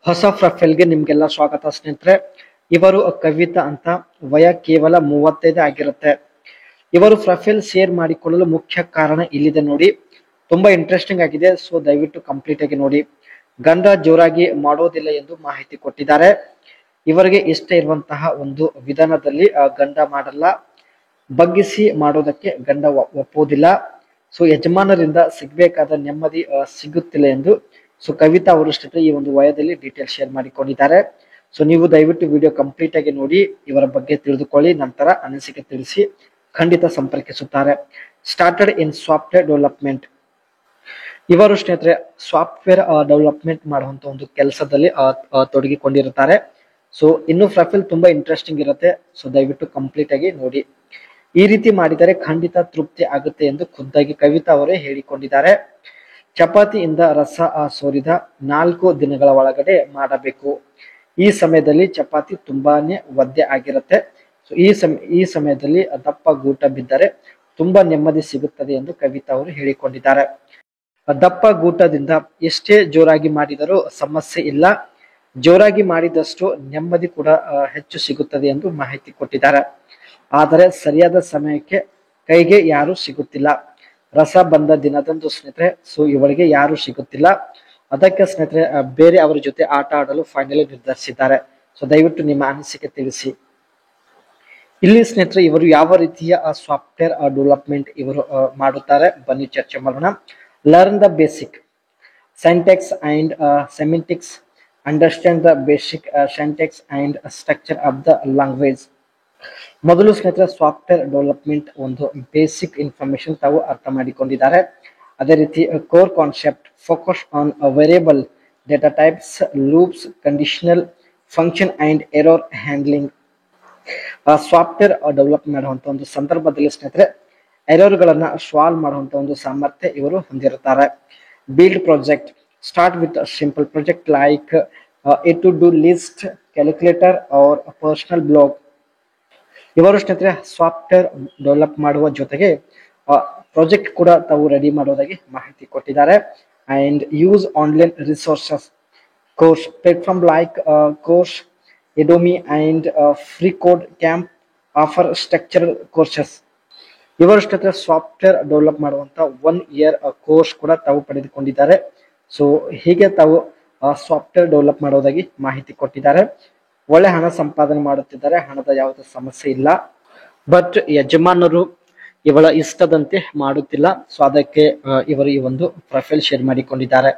ಹೊಸ ಪ್ರೊಫೈಲ್ಗೆ ನಿಮ್ಗೆಲ್ಲ ಸ್ವಾಗತ ಸ್ನೇಹಿತರೆ. ಇವರು ಕವಿತಾ ಅಂತ, ವಯ ಕೇವಲ 35 ಆಗಿರುತ್ತೆ. ಇವರು ಪ್ರೊಫೈಲ್ ಶೇರ್ ಮಾಡಿಕೊಳ್ಳಲು ಮುಖ್ಯ ಕಾರಣ ಇಲ್ಲಿದೆ ನೋಡಿ. ತುಂಬಾ ಇಂಟ್ರೆಸ್ಟಿಂಗ್ ಆಗಿದೆ, ಸೊ ದಯವಿಟ್ಟು ಕಂಪ್ಲೀಟ್ ಆಗಿ ನೋಡಿ. ಗಂಡ ಜೋರಾಗಿ ಮಾಡೋದಿಲ್ಲ ಎಂದು ಮಾಹಿತಿ ಕೊಟ್ಟಿದ್ದಾರೆ. ಇವರಿಗೆ ಇಷ್ಟ ಇರುವಂತಹ ಒಂದು ವಿಧಾನದಲ್ಲಿ ಗಂಡ ಮಾಡಲ್ಲ, ಬಗ್ಗಿಸಿ ಮಾಡೋದಕ್ಕೆ ಗಂಡ ಒಪ್ಪೋದಿಲ್ಲ. ಸೊ ಯಜಮಾನರಿಂದ ಸಿಗ್ಬೇಕಾದ ನೆಮ್ಮದಿ ಸಿಗುತ್ತಿಲ್ಲ ಎಂದು ಸೊ ಕವಿತಾ ಅವರು ಸ್ನೇಹಿತರೆ ಈ ಒಂದು ವಯದಲ್ಲಿ ಡೀಟೇಲ್ ಶೇರ್ ಮಾಡಿಕೊಂಡಿದ್ದಾರೆ. ಸೊ ನೀವು ದಯವಿಟ್ಟು ವಿಡಿಯೋ ಕಂಪ್ಲೀಟ್ ಆಗಿ ನೋಡಿ, ಇವರ ಬಗ್ಗೆ ತಿಳಿದುಕೊಳ್ಳಿ, ನಂತರ ಅನಿಸಿಕೆ ತಿಳಿಸಿ. ಖಂಡಿತ ಸಂಪರ್ಕಿಸುತ್ತಾರೆ. Started in software development. ಇವರು ಸ್ನೇಹಿತರೆ ಸಾಫ್ಟ್ವೇರ್ ಡೆವಲಪ್ಮೆಂಟ್ ಮಾಡುವಂತ ಒಂದು ಕೆಲಸದಲ್ಲಿ ತೊಡಗಿಕೊಂಡಿರುತ್ತಾರೆ. ಸೊ ಇನ್ನು ಪ್ರೊಫೈಲ್ ತುಂಬಾ ಇಂಟ್ರೆಸ್ಟಿಂಗ್ ಇರುತ್ತೆ, ಸೊ ದಯವಿಟ್ಟು ಕಂಪ್ಲೀಟ್ ಆಗಿ ನೋಡಿ. ಈ ರೀತಿ ಮಾಡಿದರೆ ಖಂಡಿತ ತೃಪ್ತಿ ಆಗುತ್ತೆ ಎಂದು ಖುದ್ದಾಗಿ ಕವಿತಾ ಅವರೇ ಹೇಳಿಕೊಂಡಿದ್ದಾರೆ. ಚಪಾತಿಯಿಂದ ರಸ ಸೋರಿದ 4 ದಿನಗಳ ಒಳಗಡೆ ಮಾಡಬೇಕು. ಈ ಸಮಯದಲ್ಲಿ ಚಪಾತಿ ತುಂಬಾನೇ ಒದ್ದೆ ಆಗಿರುತ್ತೆ. ಸೊ ಈ ಸಮಯದಲ್ಲಿ ದಪ್ಪ ಗೂಟ ಬಿದ್ದರೆ ತುಂಬಾ ನೆಮ್ಮದಿ ಸಿಗುತ್ತದೆ ಎಂದು ಕವಿತಾ ಅವರು ಹೇಳಿಕೊಂಡಿದ್ದಾರೆ. ದಪ್ಪ ಗೂಟದಿಂದ ಎಷ್ಟೇ ಜೋರಾಗಿ ಮಾಡಿದರೂ ಸಮಸ್ಯೆ ಇಲ್ಲ, ಜೋರಾಗಿ ಮಾಡಿದಷ್ಟು ನೆಮ್ಮದಿ ಕೂಡ ಹೆಚ್ಚು ಸಿಗುತ್ತದೆ ಎಂದು ಮಾಹಿತಿ ಕೊಟ್ಟಿದ್ದಾರೆ. ಆದರೆ ಸರಿಯಾದ ಸಮಯಕ್ಕೆ ಕೈಗೆ ಯಾರು ಸಿಗುತ್ತಿಲ್ಲ. ರಸ ಬಂದ ದಿನದಂದು ಸ್ನೇಹಿತರೆ ಸೊ ಇವಳಿಗೆ ಯಾರು ಸಿಗುತ್ತಿಲ್ಲ. ಅದಕ್ಕೆ ಸ್ನೇಹಿತರೆ ಬೇರೆ ಅವರ ಜೊತೆ ಆಟ ಆಡಲು ಫೈನಲಿ ನಿರ್ಧರಿಸಿದ್ದಾರೆ. ಸೊ ದಯವಿಟ್ಟು ನಿಮ್ಮ ಅನಿಸಿಕೆ ತಿಳಿಸಿ. ಇಲ್ಲಿ ಸ್ನೇಹಿತರೆ ಇವರು ಯಾವ ರೀತಿಯ ಸಾಫ್ಟ್ವೇರ್ ಡೆವಲಪ್ಮೆಂಟ್ ಇವರು ಮಾಡುತ್ತಾರೆ ಬನ್ನಿ ಚರ್ಚೆ ಮಾಡೋಣ. Learn the basic syntax and semantics, understand the basic syntax and structure of the language. ಮೊದಲು ಸ್ನೇಹಿತರೆ ಸಾಫ್ಟ್ವೇರ್ ಡೆವಲಪ್ಮೆಂಟ್ ಒಂದು ಬೇಸಿಕ್ ಇನ್ಫಾರ್ಮೇಶನ್ ತಾವು ಅರ್ಥ ಮಾಡಿಕೊಂಡಿದ್ದಾರೆ. ಅದೇ ರೀತಿ core concept, focus on variable, data types, loops, conditional, function and error handling. Software develop ಮಾಡುವಂತ ಒಂದು ಸಂದರ್ಭದಲ್ಲಿ ಸ್ನೇಹಿತರೆ ಎರರ್ ಗಳನ್ನ ಸಾಲ್ವ್ ಮಾಡುವಂತ ಒಂದು ಸಾಮರ್ಥ್ಯ ಇವರು ಹೊಂದಿರುತ್ತಾರೆ. Build project, start with simple project like a to do list, calculator or personal blog. ಇವರು ಸ್ನೇಹಿತರೆ ಸಾಫ್ಟ್ವೇರ್ ಡೆವಲಪ್ ಮಾಡುವ ಜೊತೆಗೆ ಪ್ರಾಜೆಕ್ಟ್ ಕೂಡ ತಾವು ರೆಡಿ ಮಾಡೋದಾಗಿ ಮಾಹಿತಿ ಕೊಟ್ಟಿದ್ದಾರೆ. And use online resources, course platform like course, Udemy and free code camp offer structural courses. ಇವರು ಸ್ನೇಹಿತರೆ ಸಾಫ್ಟ್ವೇರ್ ಡೆವಲಪ್ ಮಾಡುವಂತ 1 ಇಯರ್ ಕೋರ್ಸ್ ಕೂಡ ತಾವು ಪಡೆದುಕೊಂಡಿದ್ದಾರೆ. ಸೊ ಹೀಗೆ ತಾವು ಸಾಫ್ಟ್ವೇರ್ ಡೆವಲಪ್ ಮಾಡೋದಾಗಿ ಮಾಹಿತಿ ಕೊಟ್ಟಿದ್ದಾರೆ. ಒಳ್ಳೆ ಹಣ ಸಂಪಾದನೆ ಮಾಡುತ್ತಿದ್ದಾರೆ, ಹಣದ ಯಾವುದೇ ಸಮಸ್ಯೆ ಇಲ್ಲ. ಬಟ್ ಯಜಮಾನರು ಇವಳ ಇಷ್ಟದಂತೆ ಮಾಡುತ್ತಿಲ್ಲ. ಸೊ ಅದಕ್ಕೆ ಇವರು ಈ ಒಂದು ಪ್ರೊಫೈಲ್ ಶೇರ್ ಮಾಡಿಕೊಂಡಿದ್ದಾರೆ.